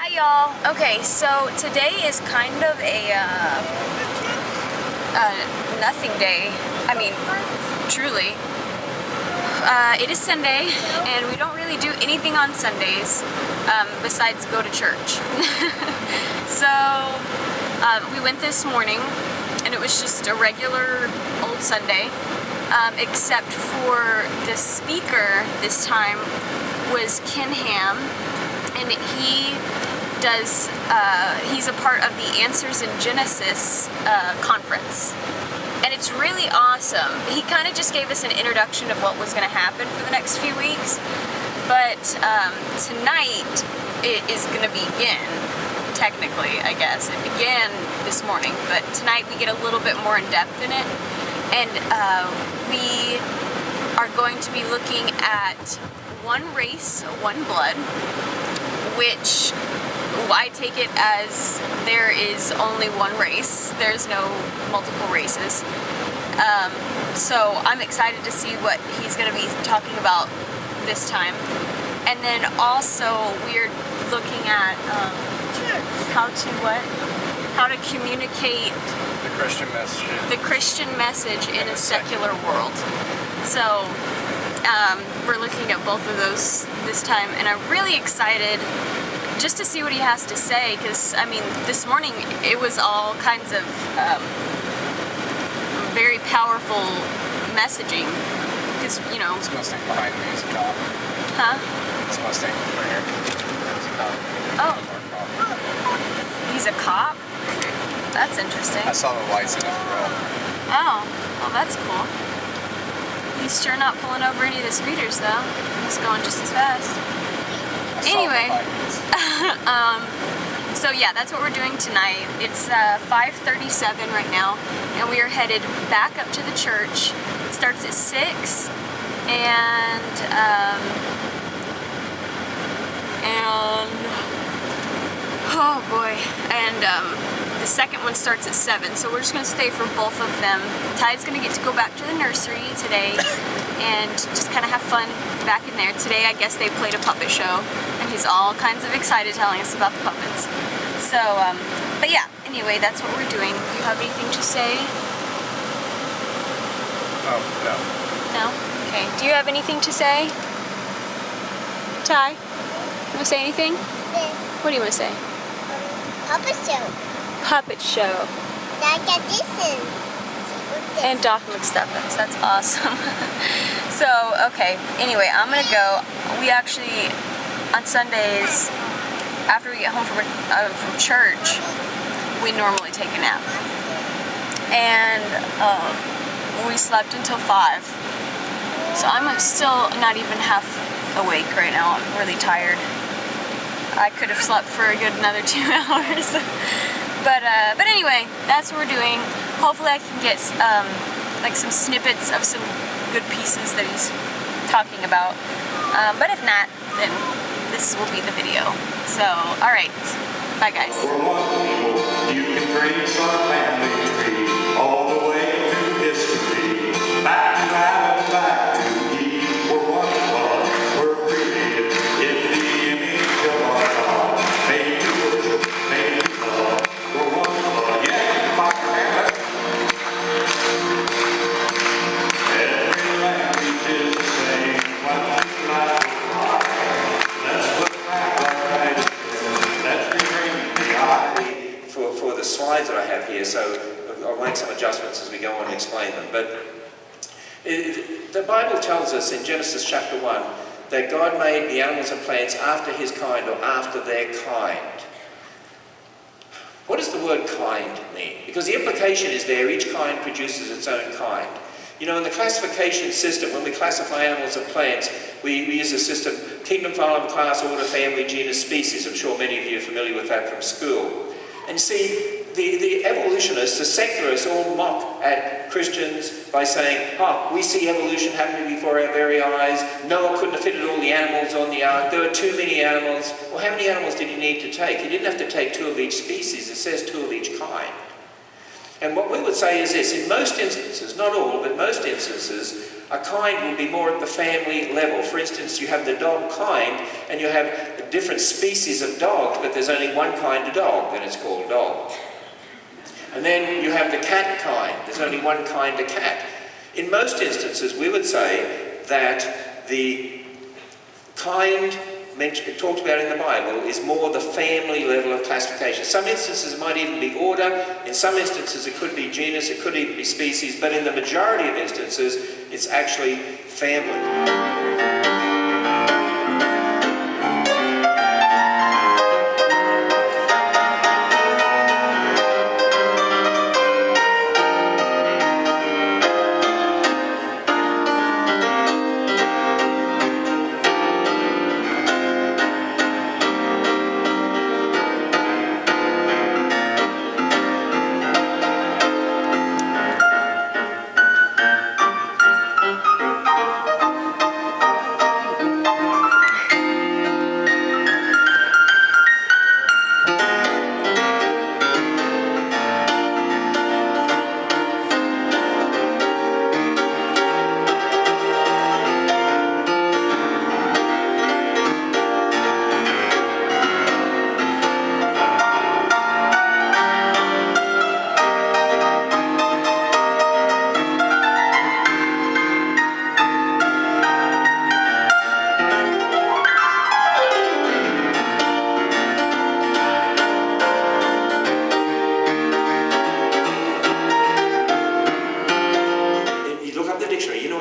Hi y'all. Okay, so today is kind of a nothing day. I mean, truly. It is Sunday, and we don't really do anything on Sundays besides go to church. So we went this morning, and it was just a regular old Sunday, except for the speaker this time was Ken Ham, and he's a part of the Answers in Genesis conference. And it's really awesome. He kind of just gave us an introduction of what was going to happen for the next few weeks. But tonight it is going to begin, technically, I guess. It began this morning, but tonight we get a little bit more in depth in it. And we are going to be looking at one race, one blood, which I take it as there is only one race. There's no multiple races. So I'm excited to see what he's going to be talking about this time. And then also we're looking at how to communicate the Christian message in a secular world. So we're looking at both of those this time, and I'm really excited just to see what he has to say, because I mean, this morning it was all kinds of very powerful messaging, because, you know... This Mustang behind me is a cop. Huh? This Mustang over here is a cop. Oh. He's a cop? That's interesting. I saw the lights in his grill. Oh, well that's cool. He's sure not pulling over any of the speeders though. He's going just as fast. Anyway, so yeah, that's what we're doing tonight. It's 5:37 right now, and we are headed back up to the church. It starts at 6, and oh boy, and the second one starts at 7, so we're just going to stay for both of them. Ty's going to get to go back to the nursery today and just kind of have fun back in there. Today, I guess they played a puppet show, and he's all kinds of excited telling us about the puppets. So, but yeah, anyway, that's what we're doing. Do you have anything to say? Oh, no. No? Okay. Do you have anything to say? Ty? You want to say anything? Yes. What do you want to say? Puppet show. Puppet show. Like a distance. And Doc McStuffins. That's awesome. So, okay. Anyway, I'm going to go. We actually, on Sundays, after we get home from church, we normally take a nap. And we slept until 5. So I'm still not even half awake right now. I'm really tired. I could have slept for a good another 2 hours. But anyway, that's what we're doing. Hopefully I can get like some snippets of some good pieces that he's talking about. But if not, then this will be the video. So, alright. Bye guys. For one people, you can trace our family tree all the way through history. Back to Adam, back to Eve. We're one blood, we're created in the image of our God. Made to worship, made to love. We're one blood, yeah, fire hammer. Every language is the same when we fly. Let's look back like that. Let's bring the eye. For the slides that I have here, so I'll make some adjustments as we go on and explain them. But the Bible tells us in Genesis chapter 1 that God made the animals and plants after his kind, or after their kind. What does the word kind mean? Because the implication is there, each kind produces its own kind. You know, in the classification system, when we classify animals and plants, we use the system kingdom, phylum, class, order, family, genus, species. I'm sure many of you are familiar with that from school. And see, the evolutionists, the secularists, all mock at Christians by saying, we see evolution happening before our very eyes. Noah couldn't have fitted all the animals on the ark. There were too many animals. Well, how many animals did he need to take? He didn't have to take 2 of each species. It says 2 of each kind. And what we would say is this: in most instances, not all, but most instances, A kind will be more at the family level. For instance, you have the dog kind, and you have different species of dogs, but there's only one kind of dog, and it's called dog. And then you have the cat kind. There's only one kind of cat. In most instances, we would say that the kind talked about in the Bible is more the family level of classification. Some instances it might even be order. In some instances it could be genus, it could even be species, but in the majority of instances it's actually family.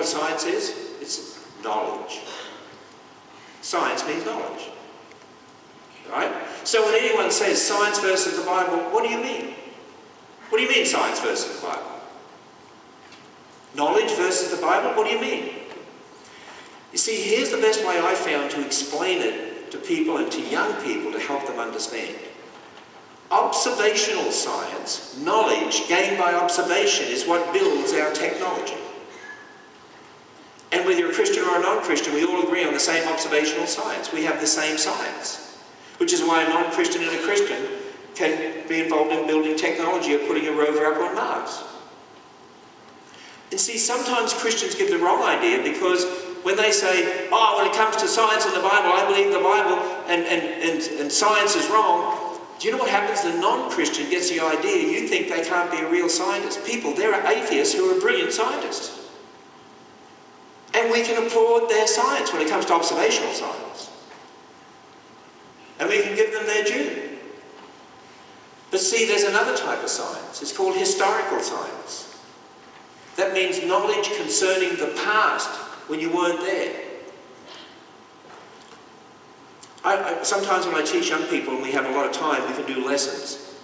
Science is? It's knowledge. Science means knowledge. Right? So when anyone says science versus the Bible, what do you mean? What do you mean science versus the Bible? Knowledge versus the Bible? What do you mean? You see, here's the best way I found to explain it to people and to young people to help them understand. Observational science, knowledge gained by observation, is what builds our technology. And whether you're a Christian or a non-Christian, we all agree on the same observational science. We have the same science. Which is why a non-Christian and a Christian can be involved in building technology or putting a rover up on Mars. And see, sometimes Christians give the wrong idea, because when they say, oh, when it comes to science and the Bible, I believe the Bible and science is wrong, do you know what happens? The non-Christian gets the idea you think they can't be a real scientist. People, there are atheists who are brilliant scientists. And we can applaud their science when it comes to observational science. And we can give them their due. But see, there's another type of science. It's called historical science. That means knowledge concerning the past when you weren't there. Sometimes when I teach young people and we have a lot of time, we can do lessons.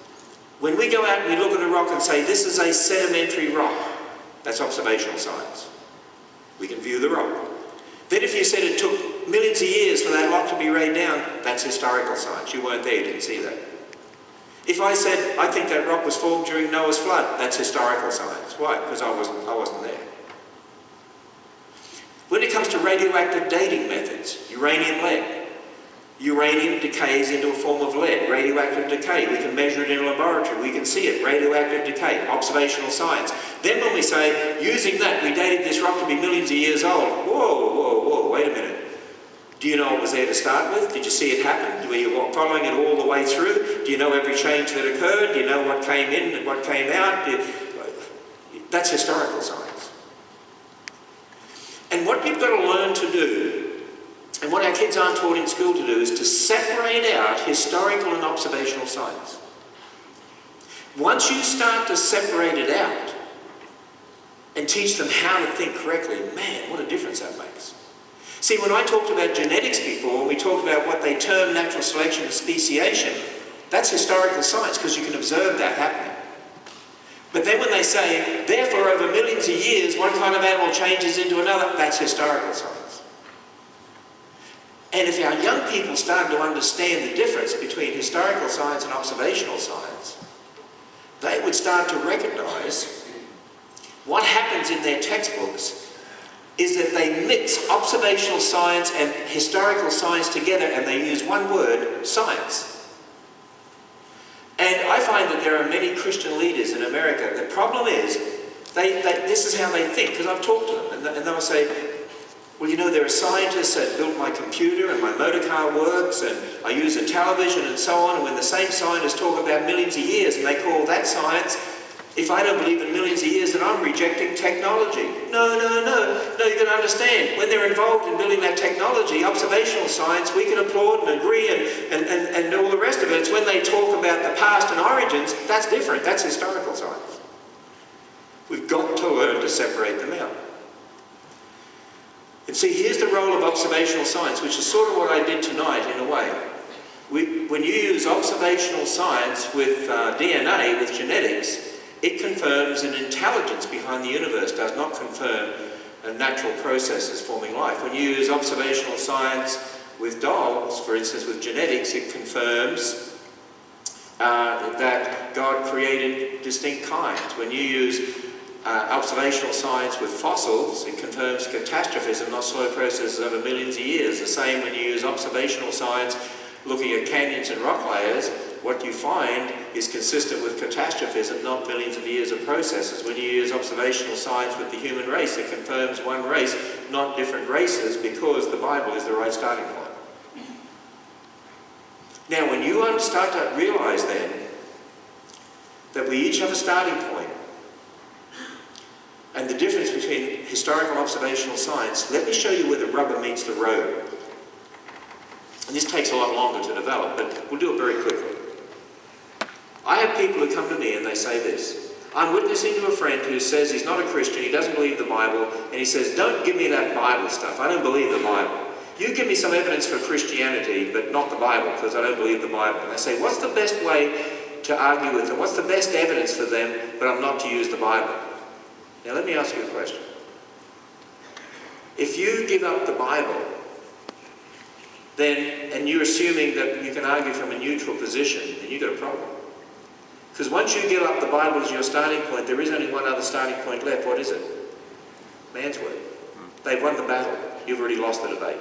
When we go out and we look at a rock and say, this is a sedimentary rock, that's observational science. We can view the rock. Then if you said it took millions of years for that rock to be laid down, that's historical science. You weren't there, you didn't see that. If I said, I think that rock was formed during Noah's flood, that's historical science. Why? Because I wasn't there. When it comes to radioactive dating methods, uranium-lead. Uranium decays into a form of lead, radioactive decay. We can measure it in a laboratory. We can see it, radioactive decay, observational science. Then when we say, using that, we dated this rock to be millions of years old. Whoa, wait a minute. Do you know what was there to start with? Did you see it happen? Were you following it all the way through? Do you know every change that occurred? Do you know what came in and what came out? That's historical science. And what you've got to learn to do, and what our kids aren't taught in school to do, is to separate out historical and observational science. Once you start to separate it out and teach them how to think correctly, man, what a difference that makes. See, when I talked about genetics before, we talked about what they term natural selection and speciation. That's historical science, because you can observe that happening. But then when they say, therefore over millions of years, one kind of animal changes into another, that's historical science. And if our young people start to understand the difference between historical science and observational science, they would start to recognize what happens in their textbooks is that they mix observational science and historical science together, and they use one word, science. And I find that there are many Christian leaders in America. The problem is This is how they think, because I've talked to them, and they'll say, well, you know, there are scientists that built my computer and my motor car works and I use a television and so on, and when the same scientists talk about millions of years and they call that science, if I don't believe in millions of years, then I'm rejecting technology. No, you can understand. When they're involved in building that technology, observational science, we can applaud and agree and all the rest of it. It's when they talk about the past and origins, that's different. That's historical science. We've got to learn to separate them out. And see, here's the role of observational science, which is sort of what I did tonight in a way. When you use observational science with DNA, with genetics, it confirms an intelligence behind the universe, does not confirm natural processes forming life. When you use observational science with dogs, for instance with genetics, it confirms that God created distinct kinds. When you use observational science with fossils, it confirms catastrophism, not slow processes over millions of years. The same when you use observational science looking at canyons and rock layers, what you find is consistent with catastrophism, not millions of years of processes. When you use observational science with the human race, it confirms one race, not different races, because the Bible is the right starting point. Now, when you start to realize then that we each have a starting point, and the difference between historical observational science, let me show you where the rubber meets the road. And this takes a lot longer to develop, but we'll do it very quickly. I have people who come to me and they say this. I'm witnessing to a friend who says he's not a Christian, he doesn't believe the Bible, and he says, don't give me that Bible stuff, I don't believe the Bible. You give me some evidence for Christianity, but not the Bible, because I don't believe the Bible. And I say, what's the best way to argue with them? What's the best evidence for them, but I'm not to use the Bible? Now let me ask you a question. If you give up the Bible, and you're assuming that you can argue from a neutral position, then you've got a problem. Because once you give up the Bible as your starting point, there is only one other starting point left. What is it? Man's word. They've won the battle. You've already lost the debate.